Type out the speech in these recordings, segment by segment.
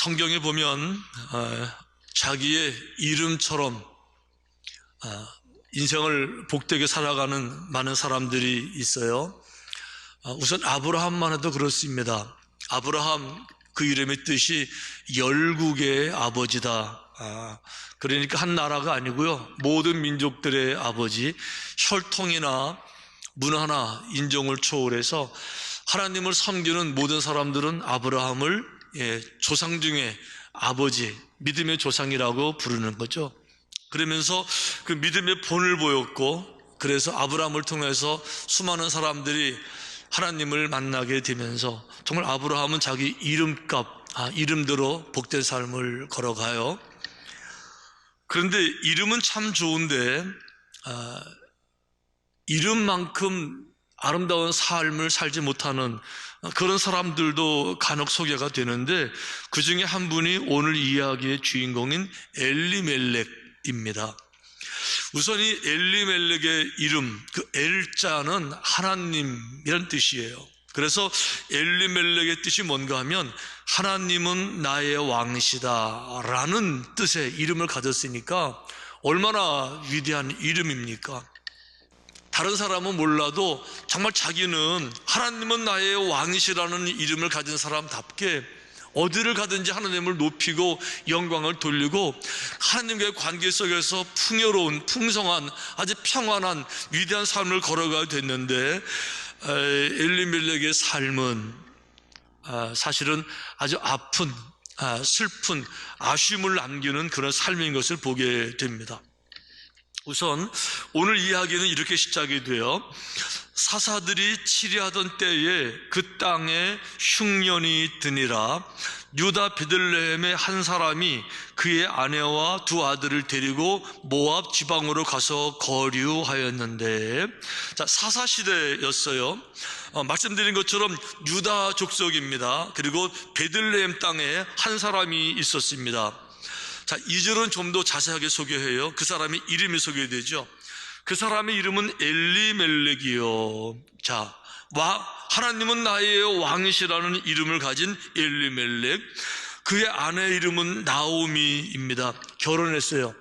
성경에 보면 자기의 이름처럼 인생을 복되게 살아가는 많은 사람들이 있어요. 우선 아브라함만 해도 그렇습니다. 아브라함, 그 이름의 뜻이 열국의 아버지다. 그러니까 한 나라가 아니고요, 모든 민족들의 아버지, 혈통이나 문화나 인종을 초월해서 하나님을 섬기는 모든 사람들은 아브라함을 조상 중에 아버지, 믿음의 조상이라고 부르는 거죠. 그러면서 그 믿음의 본을 보였고, 그래서 아브라함을 통해서 수많은 사람들이 하나님을 만나게 되면서 정말 아브라함은 자기 이름대로 복된 삶을 걸어가요. 그런데 이름은 참 좋은데 이름만큼 아름다운 삶을 살지 못하는 그런 사람들도 간혹 소개가 되는데, 그 중에 한 분이 오늘 이야기의 주인공인 엘리멜렉입니다. 우선 이 엘리멜렉의 이름, 그 엘자는 하나님이란 뜻이에요. 그래서 엘리멜렉의 뜻이 뭔가 하면 하나님은 나의 왕이시다 라는 뜻의 이름을 가졌으니까 얼마나 위대한 이름입니까? 다른 사람은 몰라도 정말 자기는 하나님은 나의 왕이시라는 이름을 가진 사람답게 어디를 가든지 하나님을 높이고 영광을 돌리고 하나님과의 관계 속에서 풍요로운, 풍성한, 아주 평안한 위대한 삶을 걸어가야 됐는데, 엘리멜렉의 삶은 사실은 아주 아픈, 슬픈, 아쉬움을 남기는 그런 삶인 것을 보게 됩니다. 우선 오늘 이야기는 이렇게 시작이 돼요. 사사들이 치리하던 때에 그 땅에 흉년이 드니라. 유다 베들레헴의 한 사람이 그의 아내와 두 아들을 데리고 모압 지방으로 가서 거류하였는데, 자, 사사시대였어요. 말씀드린 것처럼 유다 족속입니다. 그리고 베들레헴 땅에 한 사람이 있었습니다. 자, 2절은 좀 더 자세하게 소개해요. 그 사람의 이름이 소개되죠. 그 사람의 이름은 엘리멜렉이요. 자, 하나님은 나의 왕이시라는 이름을 가진 엘리멜렉. 그의 아내 이름은 나오미입니다. 결혼했어요.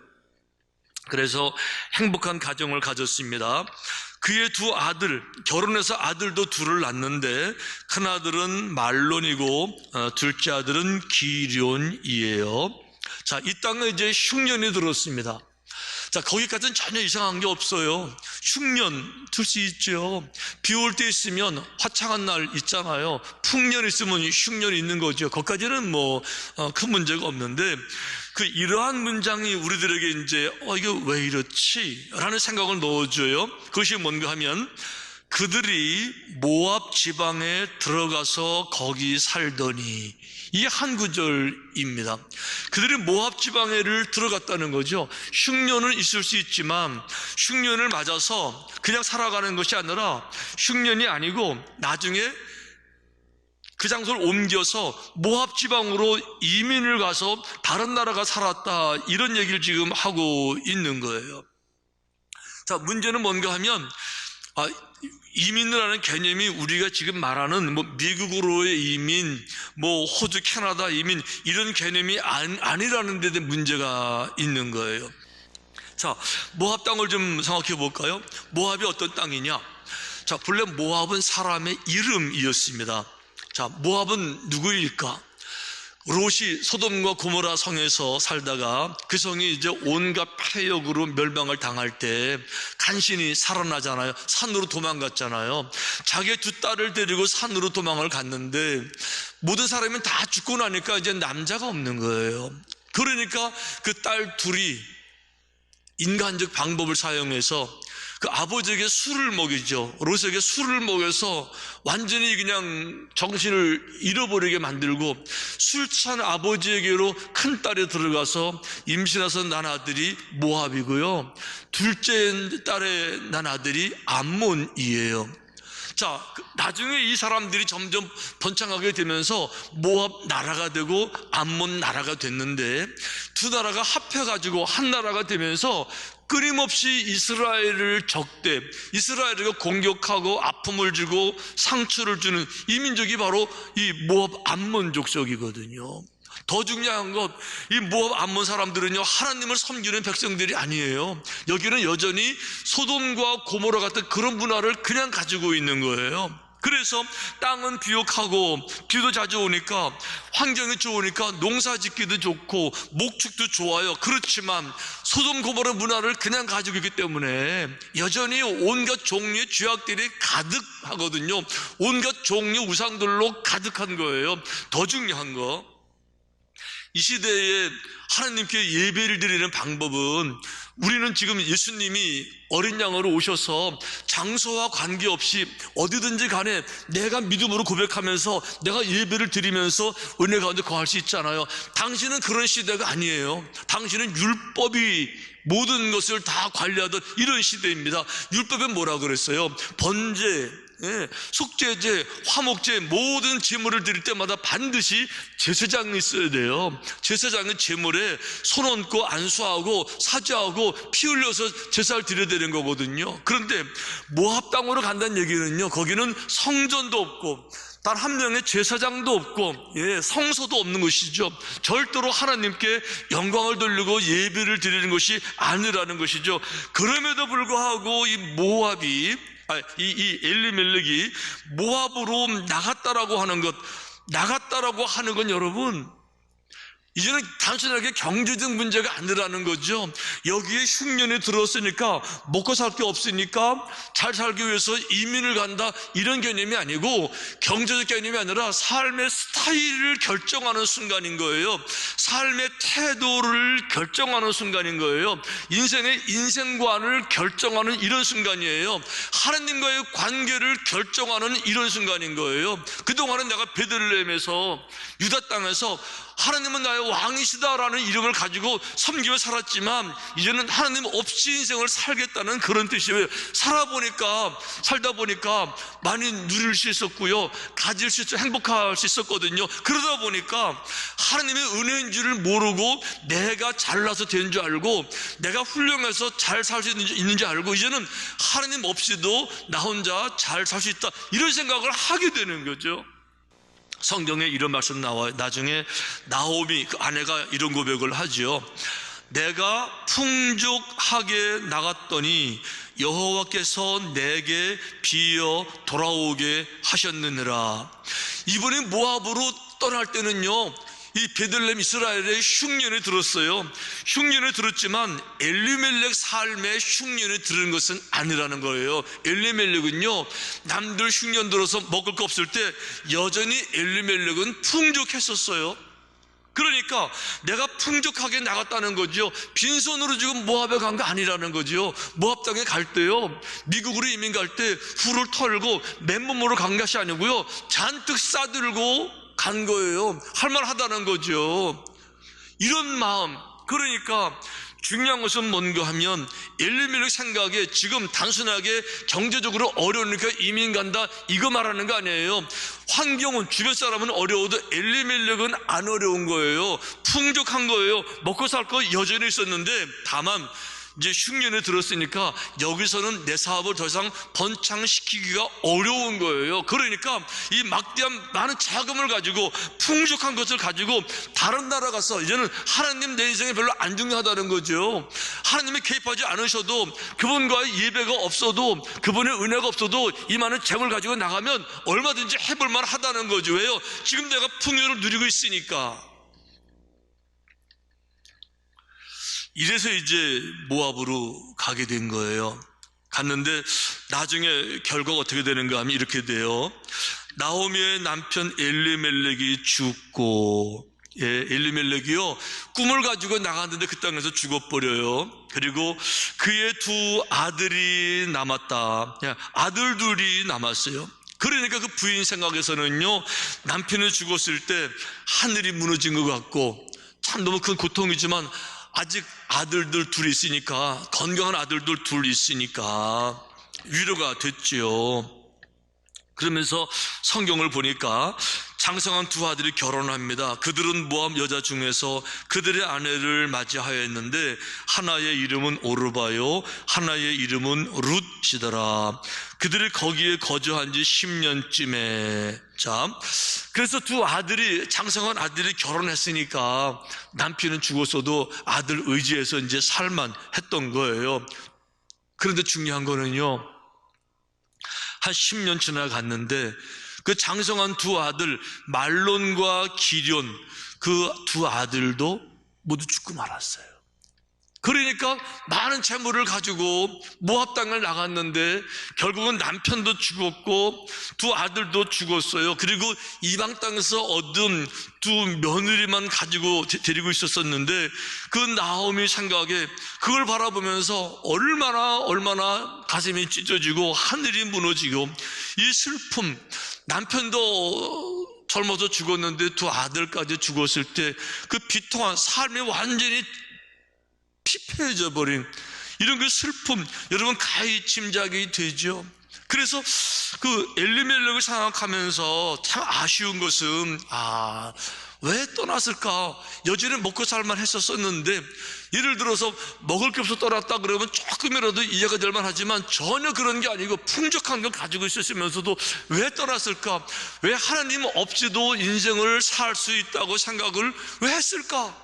그래서 행복한 가정을 가졌습니다. 그의 두 아들, 결혼해서 아들도 둘을 낳는데 큰 아들은 말론이고 둘째 아들은 기럨이에요. 자, 이 땅에 이제 흉년이 들었습니다. 자, 거기까지는 전혀 이상한 게 없어요. 흉년 들 수 있죠. 비 올 때 있으면 화창한 날 있잖아요. 풍년 있으면 흉년이 있는 거죠. 거기까지는 큰 문제가 없는데, 이러한 문장이 우리들에게 이제 이게 왜 이렇지? 라는 생각을 넣어줘요. 그것이 뭔가 하면 그들이 모압 지방에 들어가서 거기 살더니, 이게 한 구절입니다. 그들이 모압 지방에를 들어갔다는 거죠. 흉년은 있을 수 있지만 흉년을 맞아서 그냥 살아가는 것이 아니라, 흉년이 아니고 나중에 그 장소를 옮겨서 모압 지방으로 이민을 가서 다른 나라가 살았다, 이런 얘기를 지금 하고 있는 거예요. 자, 문제는 뭔가 하면 이민이라는 개념이 우리가 지금 말하는 미국으로의 이민, 호주, 캐나다 이민, 이런 개념이 아니라는 데 문제가 있는 거예요. 자, 모압 땅을 좀 생각해 볼까요? 모압이 어떤 땅이냐? 자, 본래 모압은 사람의 이름이었습니다. 자, 모압은 누구일까? 롯이 소돔과 고모라 성에서 살다가 그 성이 이제 온갖 폐역으로 멸망을 당할 때 간신히 살아나잖아요. 산으로 도망갔잖아요. 자기의 두 딸을 데리고 산으로 도망을 갔는데 모든 사람이 다 죽고 나니까 이제 남자가 없는 거예요. 그러니까 그 딸 둘이 인간적 방법을 사용해서 그 아버지에게 술을 먹이죠. 롯에게 술을 먹여서 완전히 그냥 정신을 잃어버리게 만들고, 술 취한 아버지에게로 큰 딸이 들어가서 임신해서 난 아들이 모압이고요, 둘째 딸에 난 아들이 암몬이에요. 자, 나중에 이 사람들이 점점 번창하게 되면서 모압 나라가 되고 암몬 나라가 됐는데, 두 나라가 합해가지고 한 나라가 되면서 끊임없이 이스라엘을 적대, 이스라엘을 공격하고 아픔을 주고 상처를 주는 이 민족이 바로 이 모압 암몬 족속이거든요. 더 중요한 것, 이 모압 암몬 사람들은요, 하나님을 섬기는 백성들이 아니에요. 여기는 여전히 소돔과 고모라 같은 그런 문화를 그냥 가지고 있는 거예요. 그래서 땅은 비옥하고 비도 자주 오니까 환경이 좋으니까 농사 짓기도 좋고 목축도 좋아요. 그렇지만 소돔 고모라 문화를 그냥 가지고 있기 때문에 여전히 온갖 종류의 죄악들이 가득하거든요. 온갖 종류 우상들로 가득한 거예요. 더 중요한 거, 이 시대에 하나님께 예배를 드리는 방법은, 우리는 지금 예수님이 어린 양으로 오셔서 장소와 관계없이 어디든지 간에 내가 믿음으로 고백하면서 내가 예배를 드리면서 은혜 가운데 거할 수 있잖아요. 당신은 그런 시대가 아니에요. 당신은 율법이 모든 것을 다 관리하던 이런 시대입니다. 율법에 뭐라 그랬어요? 번제, 속죄제, 화목제, 모든 제물을 드릴 때마다 반드시 제사장이 있어야 돼요. 제사장은 제물에 손 얹고 안수하고 사죄하고 피 흘려서 제사를 드려야 되는 거거든요. 그런데 모압 땅으로 간다는 얘기는요, 거기는 성전도 없고 단 한 명의 제사장도 없고 성소도 없는 것이죠. 절대로 하나님께 영광을 돌리고 예배를 드리는 것이 아니라는 것이죠. 그럼에도 불구하고 이 모압이, 이 엘리멜렉이 모압으로 나갔다라고 하는 건 여러분, 이제는 단순하게 경제적 문제가 아니라는 거죠. 여기에 흉년이 들었으니까 먹고 살 게 없으니까 잘 살기 위해서 이민을 간다, 이런 개념이 아니고 경제적 개념이 아니라 삶의 스타일을 결정하는 순간인 거예요. 삶의 태도를 결정하는 순간인 거예요. 인생의 인생관을 결정하는 이런 순간이에요. 하나님과의 관계를 결정하는 이런 순간인 거예요. 그동안은 내가 베들레헴에서, 유다 땅에서 하나님은 나의 왕이시다라는 이름을 가지고 섬기며 살았지만 이제는 하나님 없이 인생을 살겠다는 그런 뜻이에요. 살다 보니까 많이 누릴 수 있었고요, 가질 수 있고 행복할 수 있었거든요. 그러다 보니까 하나님의 은혜인 줄을 모르고 내가 잘나서 된 줄 알고 내가 훌륭해서 잘 살 수 있는 줄 알고 이제는 하나님 없이도 나 혼자 잘 살 수 있다, 이런 생각을 하게 되는 거죠. 성경에 이런 말씀 나와요. 나중에 나오미 그 아내가 이런 고백을 하죠. 내가 풍족하게 나갔더니 여호와께서 내게 비어 돌아오게 하셨느니라. 이분이 모압으로 떠날 때는요, 이 베들레헴 이스라엘의 흉년이 들었어요. 흉년이 들었지만 엘리멜렉 삶에 흉년이 들은 것은 아니라는 거예요. 엘리멜렉은요, 남들 흉년 들어서 먹을 거 없을 때 여전히 엘리멜렉은 풍족했었어요. 그러니까 내가 풍족하게 나갔다는 거죠. 빈손으로 지금 모압에 간 거 아니라는 거죠. 모압 땅에 갈 때요, 미국으로 이민 갈 때 후를 털고 맨몸으로 간 것이 아니고요, 잔뜩 싸들고 간 거예요. 할만하다는 거죠. 이런 마음. 그러니까 중요한 것은 뭔가 하면 엘리멜렉 생각에 지금 단순하게 경제적으로 어려우니까 이민 간다, 이거 말하는 거 아니에요. 환경은, 주변 사람은 어려워도 엘리멜렉은 안 어려운 거예요. 풍족한 거예요. 먹고 살 거 여전히 있었는데 다만 이제 흉년에 들었으니까 여기서는 내 사업을 더 이상 번창시키기가 어려운 거예요. 그러니까 이 막대한 많은 자금을 가지고, 풍족한 것을 가지고 다른 나라 가서 이제는 하나님 내 인생에 별로 안 중요하다는 거죠. 하나님이 개입하지 않으셔도, 그분과의 예배가 없어도, 그분의 은혜가 없어도 이 많은 재물 가지고 나가면 얼마든지 해볼 만하다는 거죠. 왜요? 지금 내가 풍요를 누리고 있으니까. 이래서 이제 모압으로 가게 된 거예요. 갔는데 나중에 결과가 어떻게 되는가 하면 이렇게 돼요. 나오미의 남편 엘리멜렉이 죽고, 엘리멜렉이요, 꿈을 가지고 나갔는데 그 땅에서 죽어버려요. 그리고 그의 두 아들이 남았다. 아들 둘이 남았어요. 그러니까 그 부인 생각에서는요, 남편이 죽었을 때 하늘이 무너진 것 같고 참 너무 큰 고통이지만 아직 아들들 둘이 있으니까, 건강한 아들들 둘 있으니까 위로가 됐지요. 그러면서 성경을 보니까 장성한 두 아들이 결혼합니다. 그들은 모압 여자 중에서 그들의 아내를 맞이하였는데 하나의 이름은 오르바요 하나의 이름은 룻이더라. 그들이 거기에 거주한 지 10년쯤에 자, 그래서 두 아들이 장성한 아들이 결혼했으니까 남편은 죽었어도 아들 의지해서 이제 살만 했던 거예요. 그런데 중요한 거는요, 한 10년 지나갔는데 그 장성한 두 아들 말론과 기럨 그 두 아들도 모두 죽고 말았어요. 그러니까 많은 재물을 가지고 모압 땅을 나갔는데 결국은 남편도 죽었고 두 아들도 죽었어요. 그리고 이방 땅에서 얻은 두 며느리만 가지고 데리고 있었었는데 그 나오미 생각에 그걸 바라보면서 얼마나 가슴이 찢어지고 하늘이 무너지고 이 슬픔, 남편도 젊어서 죽었는데 두 아들까지 죽었을 때 그 비통한 삶이 완전히 피폐해져 버린 이런 그 슬픔, 여러분 가히 짐작이 되죠. 그래서 그 엘리멜렉을 생각하면서 참 아쉬운 것은 왜 떠났을까? 여전히 먹고 살만 했었는데 예를 들어서 먹을 게 없어 떠났다 그러면 조금이라도 이해가 될 만하지만 전혀 그런 게 아니고 풍족한 걸 가지고 있었으면서도 왜 떠났을까? 왜 하나님 없이도 인생을 살 수 있다고 생각을 왜 했을까?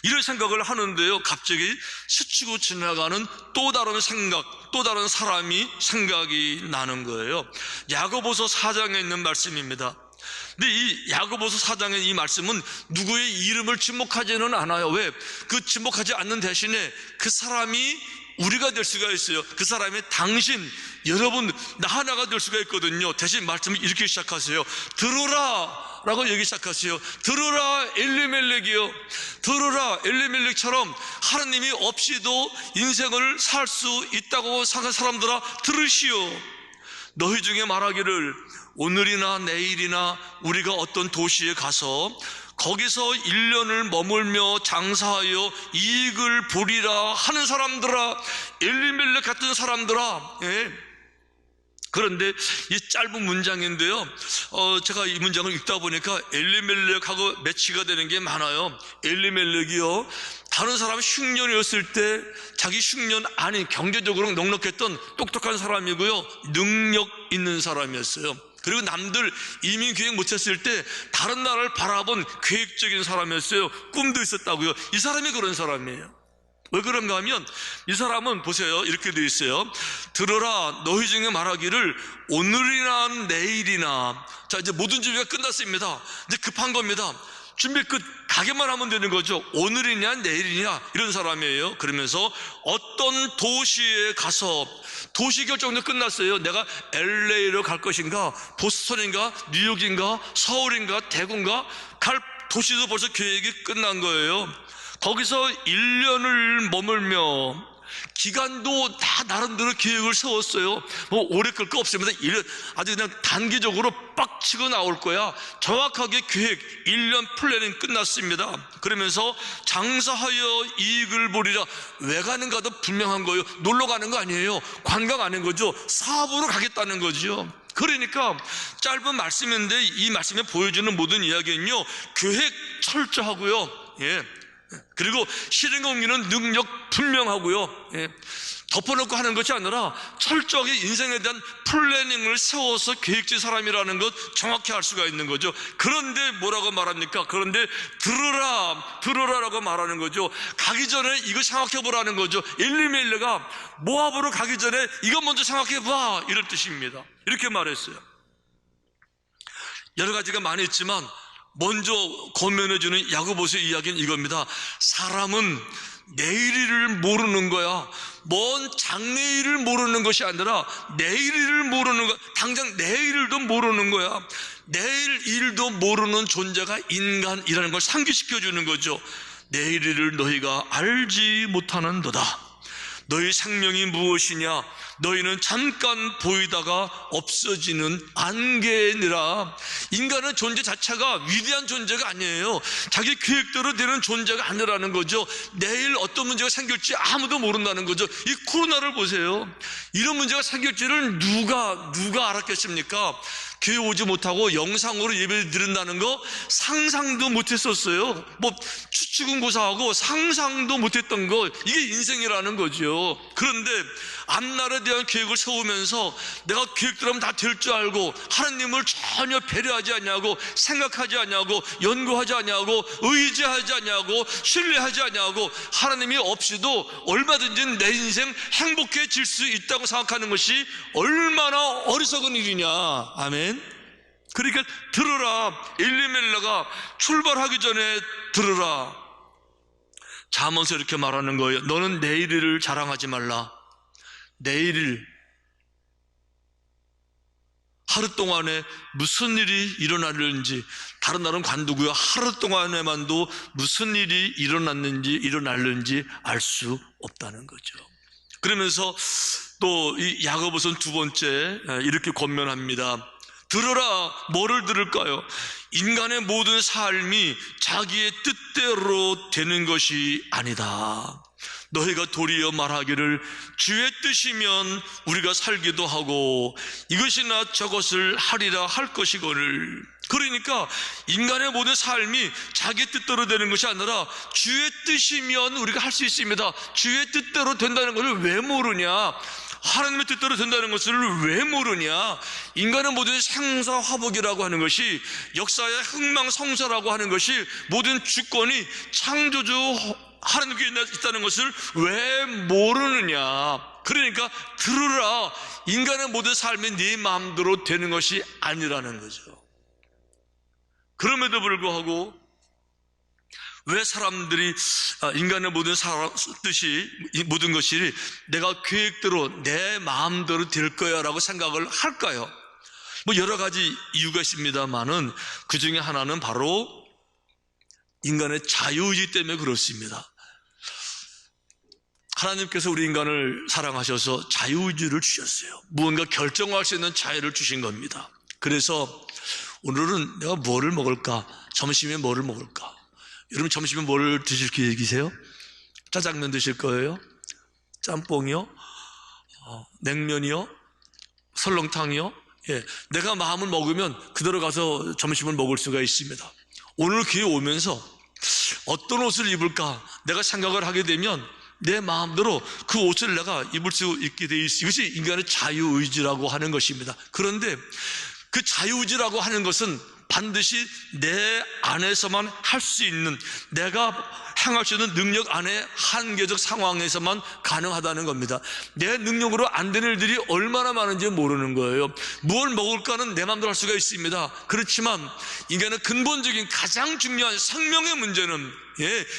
이런 생각을 하는데요, 갑자기 스치고 지나가는 또 다른 생각, 또 다른 사람이 생각이 나는 거예요. 야고보서 4장에 있는 말씀입니다. 근데 이 야고보서 4장의 이 말씀은 누구의 이름을 지목하지는 않아요. 왜? 그 지목하지 않는 대신에 그 사람이 우리가 될 수가 있어요. 그 사람이 당신, 여러분, 나 하나가 될 수가 있거든요. 대신 말씀을 이렇게 시작하세요. 들어라 라고 얘기 시작하세요. 들어라 엘리멜렉이요, 들어라 엘리멜렉처럼 하나님이 없이도 인생을 살 수 있다고 생각하는 사람들아 들으시오. 너희 중에 말하기를 오늘이나 내일이나 우리가 어떤 도시에 가서 거기서 1년을 머물며 장사하여 이익을 보리라 하는 사람들아, 엘리멜렉 같은 사람들아. 그런데 이 짧은 문장인데요, 제가 이 문장을 읽다 보니까 엘리멜렉하고 매치가 되는 게 많아요. 엘리멜렉이요, 다른 사람 흉년이었을 때 자기 흉년 아닌 경제적으로 넉넉했던 똑똑한 사람이고요, 능력 있는 사람이었어요. 그리고 남들 이민 계획 못했을 때 다른 나라를 바라본 계획적인 사람이었어요. 꿈도 있었다고요. 이 사람이 그런 사람이에요. 왜 그런가 하면 이 사람은 보세요, 이렇게 되어 있어요. 들어라 너희 중에 말하기를 오늘이나 내일이나. 자, 이제 모든 준비가 끝났습니다. 이제 급한 겁니다. 준비 끝, 가게만 하면 되는 거죠. 오늘이냐 내일이냐 이런 사람이에요. 그러면서 어떤 도시에 가서, 도시 결정도 끝났어요. 내가 LA로 갈 것인가, 보스턴인가, 뉴욕인가, 서울인가, 대구인가 갈 도시도 벌써 계획이 끝난 거예요. 거기서 1년을 머물며, 기간도 다 나름대로 계획을 세웠어요. 뭐 오래 끌 거 없습니다. 1년, 아주 그냥 단기적으로 빡치고 나올 거야. 정확하게 계획 1년 플래닝 끝났습니다. 그러면서 장사하여 이익을 보리라. 왜 가는가도 분명한 거예요. 놀러 가는 거 아니에요. 관광 아닌 거죠. 사업으로 가겠다는 거죠. 그러니까 짧은 말씀인데 이 말씀에 보여주는 모든 이야기는요, 계획 철저하고요, 그리고 실행 옮기는 능력 분명하고요, 덮어놓고 하는 것이 아니라 철저하게 인생에 대한 플래닝을 세워서 계획진 사람이라는 것 정확히 알 수가 있는 거죠. 그런데 뭐라고 말합니까? 그런데 들으라라고 말하는 거죠. 가기 전에 이거 생각해 보라는 거죠. 엘리멜렉아 모압으로 가기 전에 이거 먼저 생각해 봐, 이런 뜻입니다. 이렇게 말했어요. 여러 가지가 많이 있지만 먼저 권면해주는 야고보서의 이야기는 이겁니다. 사람은 내일을 모르는 거야. 먼 장래일을 모르는 것이 아니라 내일을 모르는 거, 당장 내일도 모르는 거야. 내일 일도 모르는 존재가 인간이라는 걸 상기시켜주는 거죠. 내일을 너희가 알지 못하는도다. 너희 생명이 무엇이냐, 너희는 잠깐 보이다가 없어지는 안개니라. 인간의 존재 자체가 위대한 존재가 아니에요. 자기 계획대로 되는 존재가 아니라는 거죠. 내일 어떤 문제가 생길지 아무도 모른다는 거죠. 이 코로나를 보세요. 이런 문제가 생길지를 누가 알았겠습니까? 교회 오지 못하고 영상으로 예배를 드린다는 거 상상도 못했었어요. 추측은 고사하고 상상도 못했던 거, 이게 인생이라는 거죠. 그런데 앞날에 대한 계획을 세우면서 내가 계획대로 하면 다 될 줄 알고 하나님을 전혀 배려하지 않냐고, 생각하지 않냐고, 연구하지 않냐고, 의지하지 않냐고, 신뢰하지 않냐고, 하나님이 없이도 얼마든지 내 인생 행복해질 수 있다고 생각하는 것이 얼마나 어리석은 일이냐. 아멘. 그러니까 들으라. 엘리멜레가 출발하기 전에 들으라. 잠언서 이렇게 말하는 거예요. 너는 내일을 자랑하지 말라. 내일 하루 동안에 무슨 일이 일어나는지, 다른 날은 관두고요, 하루 동안에만도 무슨 일이 일어날는지 알 수 없다는 거죠. 그러면서 또 이 야고보서는 두 번째 이렇게 권면합니다. 들으라. 뭐를 들을까요? 인간의 모든 삶이 자기의 뜻대로 되는 것이 아니다. 너희가 도리어 말하기를 주의 뜻이면 우리가 살기도 하고 이것이나 저것을 하리라 할 것이거늘. 그러니까 인간의 모든 삶이 자기 뜻대로 되는 것이 아니라 주의 뜻이면 우리가 할 수 있습니다. 주의 뜻대로 된다는 것을 왜 모르냐? 하나님의 뜻대로 된다는 것을 왜 모르냐? 인간의 모든 생사화복이라고 하는 것이, 역사의 흥망성쇠라고 하는 것이, 모든 주권이 창조주 하나님께 있다는 것을 왜 모르느냐? 그러니까 들으라. 인간의 모든 삶이 네 마음대로 되는 것이 아니라는 거죠. 그럼에도 불구하고 왜 사람들이 인간의 모든 뜻이, 모든 것이 내가 계획대로 내 마음대로 될 거야 라고 생각을 할까요? 여러 가지 이유가 있습니다만은 그 중에 하나는 바로 인간의 자유의지 때문에 그렇습니다. 하나님께서 우리 인간을 사랑하셔서 자유의지를 주셨어요. 무언가 결정할 수 있는 자유를 주신 겁니다. 그래서 오늘은 내가 뭐를 먹을까? 점심에 뭐를 먹을까? 여러분 점심에 뭘 드실 계획이세요? 짜장면 드실 거예요? 짬뽕이요? 냉면이요? 설렁탕이요? 예, 내가 마음을 먹으면 그대로 가서 점심을 먹을 수가 있습니다. 오늘 교회 오면서 어떤 옷을 입을까 내가 생각을 하게 되면 내 마음대로 그 옷을 내가 입을 수 있게 돼 있어요. 이것이 인간의 자유의지라고 하는 것입니다. 그런데 그 자유의지라고 하는 것은 반드시 내 안에서만 할 수 있는, 내가 행할 수 있는 능력 안에 한계적 상황에서만 가능하다는 겁니다. 내 능력으로 안 되는 일들이 얼마나 많은지 모르는 거예요. 무엇을 먹을까는 내 마음대로 할 수가 있습니다. 그렇지만 인간의 근본적인 가장 중요한 생명의 문제는,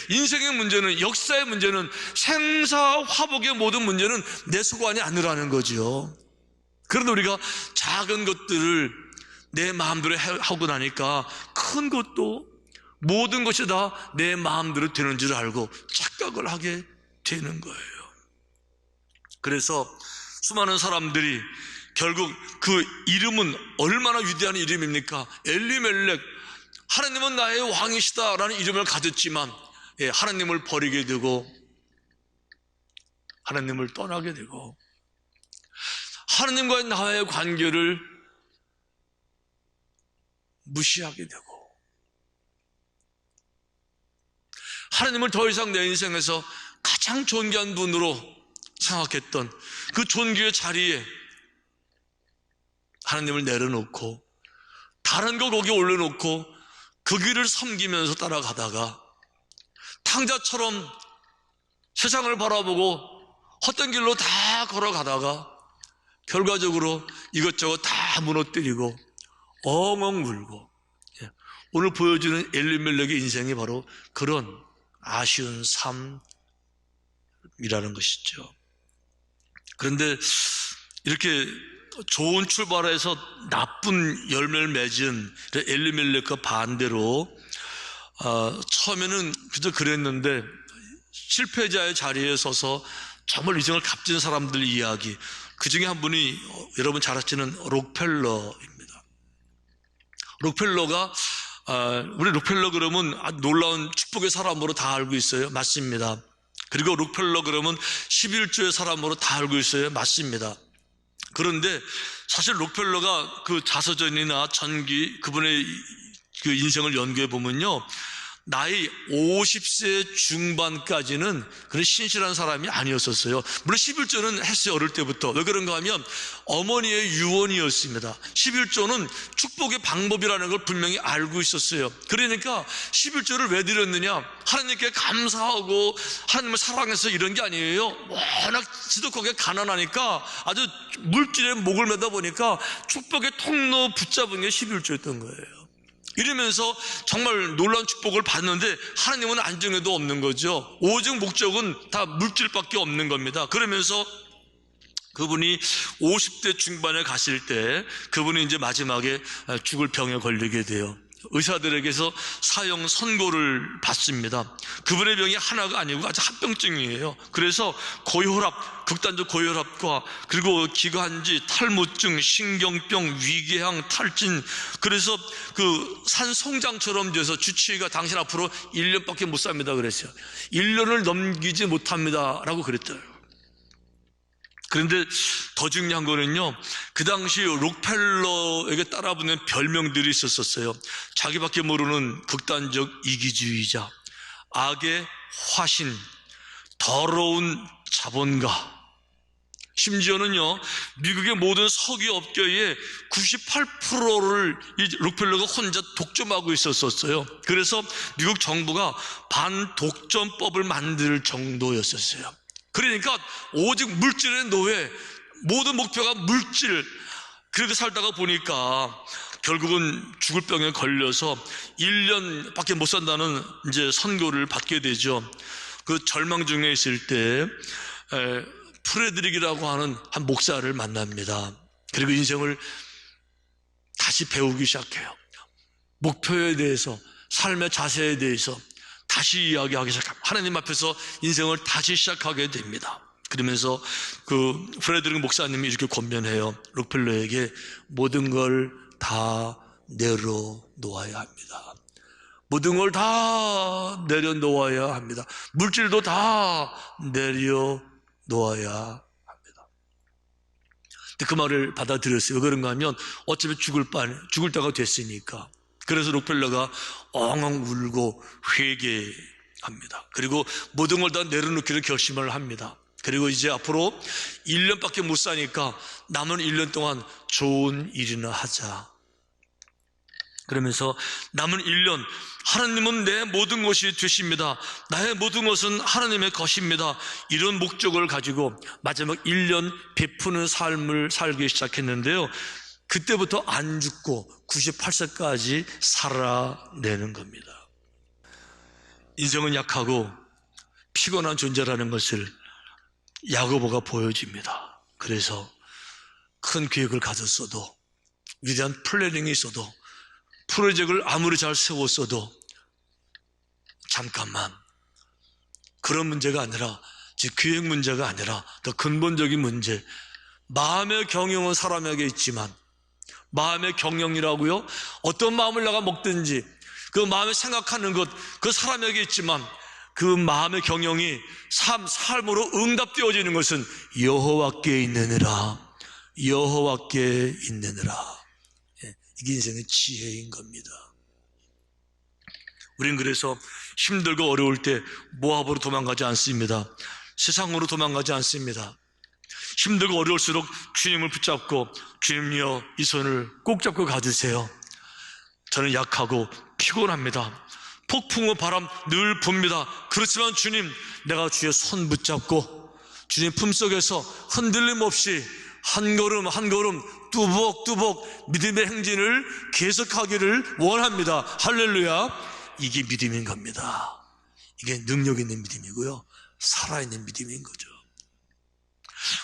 인생의 문제는, 역사의 문제는, 생사화복의 모든 문제는 내 소관이 아니라는 거죠. 그런데 우리가 작은 것들을 내 마음대로 하고 나니까 큰 것도, 모든 것이 다 내 마음대로 되는 줄 알고 착각을 하게 되는 거예요. 그래서 수많은 사람들이 결국 그 이름은 얼마나 위대한 이름입니까? 엘리멜렉, 하나님은 나의 왕이시다 라는 이름을 가졌지만 하나님을 버리게 되고 하나님을 떠나게 되고 하나님과의 나의 관계를 무시하게 되고 하나님을 더 이상 내 인생에서 가장 존귀한 분으로 생각했던 그 존귀의 자리에 하나님을 내려놓고 다른 거 거기 올려놓고 그 길을 섬기면서 따라가다가 탕자처럼 세상을 바라보고 헛된 길로 다 걸어가다가 결과적으로 이것저것 다 무너뜨리고 엉엉 울고, 오늘 보여주는 엘리멜렉의 인생이 바로 그런 아쉬운 삶이라는 것이죠. 그런데 이렇게 좋은 출발에서 나쁜 열매를 맺은 엘리멜렉과 반대로 처음에는 그저 그랬는데 실패자의 자리에 서서 정말 인생을 값진 사람들 이야기, 그 중에 한 분이 여러분 잘 아시는 록펠러입니다. 록펠러가 우리 록펠러 그러면 놀라운 축복의 사람으로 다 알고 있어요. 맞습니다. 그리고 록펠러 그러면 11조의 사람으로 다 알고 있어요. 맞습니다. 그런데 사실 록펠러가 그 자서전이나 전기 그분의 그 인생을 연구해 보면요, 나이 50세 중반까지는 그런 신실한 사람이 아니었었어요. 물론 11조는 했어요, 어릴 때부터. 왜 그런가 하면 어머니의 유언이었습니다. 11조는 축복의 방법이라는 걸 분명히 알고 있었어요. 그러니까 11조를 왜 드렸느냐, 하나님께 감사하고 하나님을 사랑해서 이런 게 아니에요. 워낙 지독하게 가난하니까 아주 물질에 목을 매다 보니까 축복의 통로 붙잡은 게 11조였던 거예요. 이러면서 정말 놀라운 축복을 받는데 하나님은 안정에도 없는 거죠. 오직 목적은 다 물질밖에 없는 겁니다. 그러면서 그분이 50대 중반에 가실 때 그분이 이제 마지막에 죽을 병에 걸리게 돼요. 의사들에게서 사형 선고를 받습니다. 그분의 병이 하나가 아니고 아주 합병증이에요. 그래서 고혈압, 극단적 고혈압과 그리고 기관지, 탈모증, 신경병, 위궤양, 탈진, 그래서 그 산송장처럼 돼서 주치의가 당신 앞으로 1년밖에 못 삽니다 그랬어요. 1년을 넘기지 못합니다 라고 그랬어요. 그런데 더 중요한 거는요, 그 당시 록펠러에게 따라붙는 별명들이 있었어요. 자기밖에 모르는 극단적 이기주의자, 악의 화신, 더러운 자본가, 심지어는요 미국의 모든 석유업계의 98%를 이 록펠러가 혼자 독점하고 있었어요. 그래서 미국 정부가 반독점법을 만들 정도였었어요. 그러니까 오직 물질의 노예, 모든 목표가 물질. 그렇게 살다가 보니까 결국은 죽을 병에 걸려서 1년밖에 못 산다는 이제 선고를 받게 되죠. 그 절망 중에 있을 때 프레드릭이라고 하는 한 목사를 만납니다. 그리고 인생을 다시 배우기 시작해요. 목표에 대해서, 삶의 자세에 대해서 다시 이야기하기 시작합니다. 하나님 앞에서 인생을 다시 시작하게 됩니다. 그러면서 그 프레드릭 목사님이 이렇게 권면해요. 록펠러에게 모든 걸 다 내려놓아야 합니다. 모든 걸 다 내려놓아야 합니다. 물질도 다 내려놓아야 합니다. 근데 그 말을 받아들였어요. 왜 그런가 하면 어차피 죽을 때가 됐으니까. 그래서 록펠러가 엉엉 울고 회개합니다. 그리고 모든 걸 다 내려놓기를 결심을 합니다. 그리고 이제 앞으로 1년밖에 못 사니까 남은 1년 동안 좋은 일이나 하자. 그러면서 남은 1년, 하나님은 내 모든 것이 되십니다. 나의 모든 것은 하나님의 것입니다. 이런 목적을 가지고 마지막 1년 베푸는 삶을 살기 시작했는데요, 그때부터 안 죽고 98세까지 살아내는 겁니다. 인생은 약하고 피곤한 존재라는 것을 야고보가 보여줍니다. 그래서 큰 계획을 가졌어도, 위대한 플래닝이 있어도, 프로젝트를 아무리 잘 세웠어도 잠깐만, 그런 문제가 아니라, 즉 계획 문제가 아니라 더 근본적인 문제, 마음의 경영은 사람에게 있지만, 마음의 경영이라고요, 어떤 마음을 내가 먹든지 그 마음에 생각하는 것, 그 사람에게 있지만 그 마음의 경영이 삶으로 응답되어지는 것은 여호와께 있느니라. 여호와께 있느니라. 이게 인생의 지혜인 겁니다. 우린 그래서 힘들고 어려울 때 모압으로 도망가지 않습니다. 세상으로 도망가지 않습니다. 힘들고 어려울수록 주님을 붙잡고, 주님이여 이 손을 꼭 잡고 가주세요. 저는 약하고 피곤합니다. 폭풍우 바람 늘 붑니다. 그렇지만 주님, 내가 주의 손 붙잡고 주님 품속에서 흔들림 없이 한 걸음 한 걸음 뚜벅뚜벅 믿음의 행진을 계속하기를 원합니다. 할렐루야. 이게 믿음인 겁니다. 이게 능력 있는 믿음이고요, 살아있는 믿음인 거죠.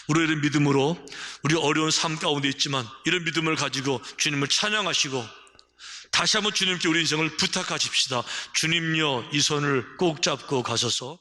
우리 이런 믿음으로 우리 어려운 삶 가운데 있지만 이런 믿음을 가지고 주님을 찬양하시고 다시 한번 주님께 우리 인생을 부탁하십시다. 주님요 이 손을 꼭 잡고 가셔서